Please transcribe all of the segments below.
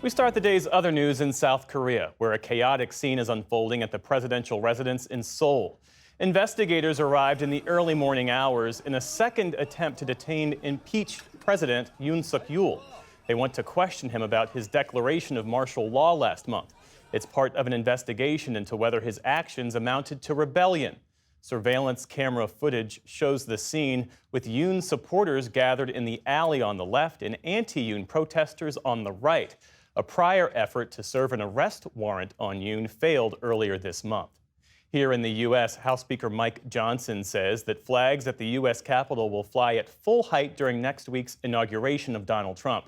We start the day's other news in South Korea, where a chaotic scene is unfolding at the presidential residence in Seoul. Investigators arrived in the early morning hours in a second attempt to detain impeached President Yoon Suk-yeol. They want to question him about his declaration of martial law last month. It's part of an investigation into whether his actions amounted to rebellion. Surveillance camera footage shows the scene with Yoon supporters gathered in the alley on the left and anti-Yoon protesters on the right. A prior effort to serve an arrest warrant on Yoon failed earlier this month. Here in the U.S., House Speaker Mike Johnson says that flags at the U.S. Capitol will fly at full height during next week's inauguration of Donald Trump.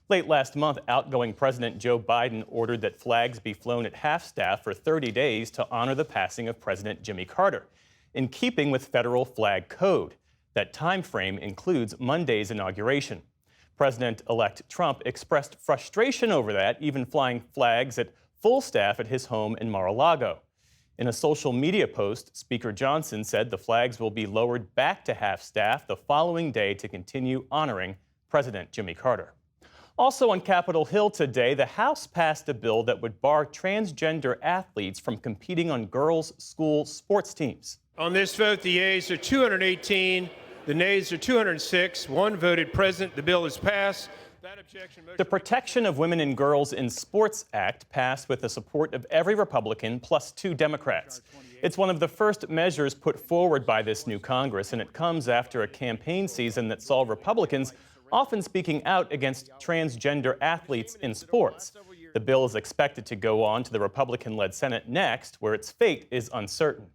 Late last month, outgoing President Joe Biden ordered that flags be flown at half-staff for 30 days to honor the passing of President Jimmy Carter, in keeping with federal flag code. That time frame includes Monday's inauguration. President-elect Trump expressed frustration over that, even flying flags at full staff at his home in Mar-a-Lago. In a social media post, Speaker Johnson said the flags will be lowered back to half-staff the following day to continue honoring President Jimmy Carter. Also on Capitol Hill today, the House passed a bill that would bar transgender athletes from competing on girls' school sports teams. On this vote, the yeas are 218, the nays are 206. One voted present. The bill is passed. The Protection of Women and Girls in Sports Act passed with the support of every Republican plus 2 Democrats. It's one of the first measures put forward by this new Congress, and it comes after a campaign season that saw Republicans often speaking out against transgender athletes in sports. The bill is expected to go on to the Republican-led Senate next, where its fate is uncertain.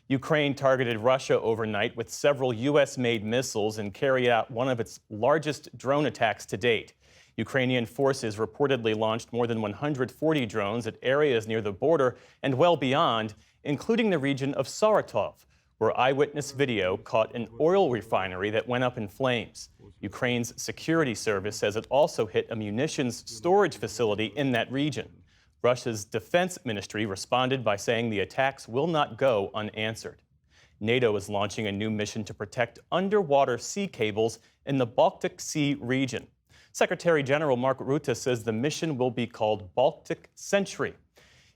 Ukraine targeted Russia overnight with several U.S.-made missiles and carried out one of its largest drone attacks to date. Ukrainian forces reportedly launched more than 140 drones at areas near the border and well beyond, including the region of Saratov, where eyewitness video caught an oil refinery that went up in flames. Ukraine's security service says it also hit a munitions storage facility in that region. Russia's defense ministry responded by saying the attacks will not go unanswered. NATO is launching a new mission to protect underwater sea cables in the Baltic Sea region. Secretary General Mark Rutte says the mission will be called Baltic Sentry.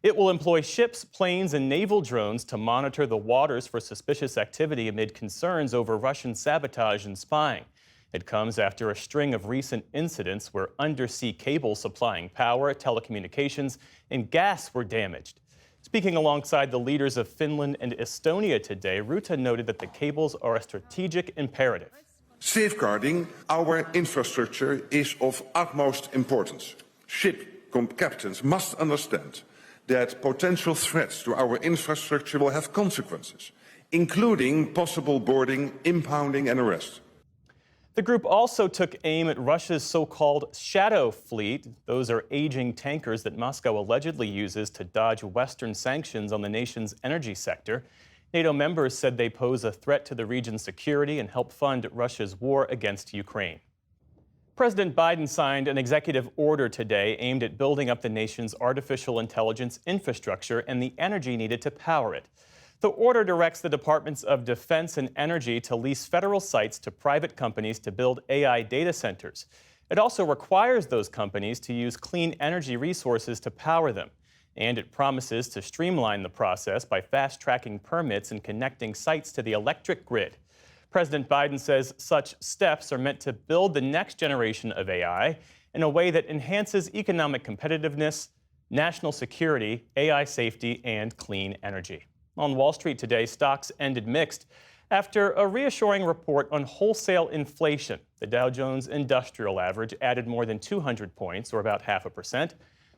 It will employ ships, planes, and naval drones to monitor the waters for suspicious activity amid concerns over Russian sabotage and spying. It comes after a string of recent incidents where undersea cables supplying power, telecommunications, and gas were damaged. Speaking alongside the leaders of Finland and Estonia today, Rutte noted that the cables are a strategic imperative. Safeguarding our infrastructure is of utmost importance. Ship captains must understand that potential threats to our infrastructure will have consequences, including possible boarding, impounding, and arrest. The group also took aim at Russia's so-called shadow fleet. Those are aging tankers that Moscow allegedly uses to dodge Western sanctions on the nation's energy sector. NATO members said they pose a threat to the region's security and help fund Russia's war against Ukraine. President Biden signed an executive order today aimed at building up the nation's artificial intelligence infrastructure and the energy needed to power it. The order directs the Departments of Defense and Energy to lease federal sites to private companies to build AI data centers. It also requires those companies to use clean energy resources to power them. And it promises to streamline the process by fast-tracking permits and connecting sites to the electric grid. President Biden says such steps are meant to build the next generation of AI in a way that enhances economic competitiveness, national security, AI safety, and clean energy. On Wall Street today, stocks ended mixed after a reassuring report on wholesale inflation. The Dow Jones Industrial Average added more than 200 points, or about 0.5%.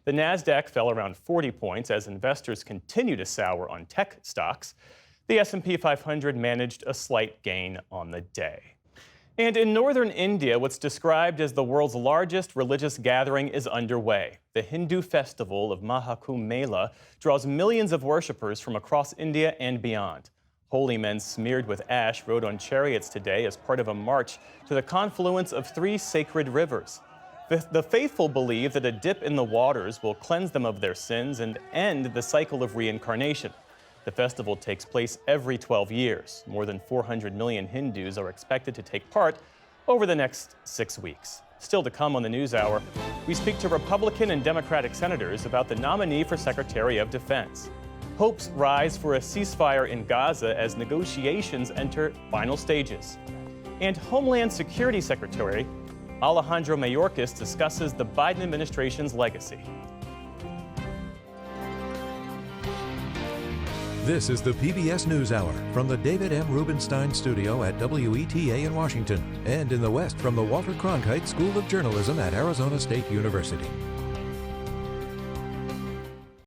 The Nasdaq fell around 40 points as investors continue to sour on tech stocks. The S&P 500 managed a slight gain on the day. And in northern India, what's described as the world's largest religious gathering is underway. The Hindu festival of Mahakumbh Mela draws millions of worshippers from across India and beyond. Holy men smeared with ash rode on chariots today as part of a march to the confluence of 3 sacred rivers. The faithful believe that a dip in the waters will cleanse them of their sins and end the cycle of reincarnation. The festival takes place every 12 years. More than 400 million Hindus are expected to take part over the next 6 weeks. Still to come on the NewsHour, we speak to Republican and Democratic senators about the nominee for Secretary of Defense. Hopes rise for a ceasefire in Gaza as negotiations enter final stages. And Homeland Security Secretary Alejandro Mayorkas discusses the Biden administration's legacy. This is the PBS NewsHour from the David M. Rubenstein Studio at WETA in Washington and in the West from the Walter Cronkite School of Journalism at Arizona State University.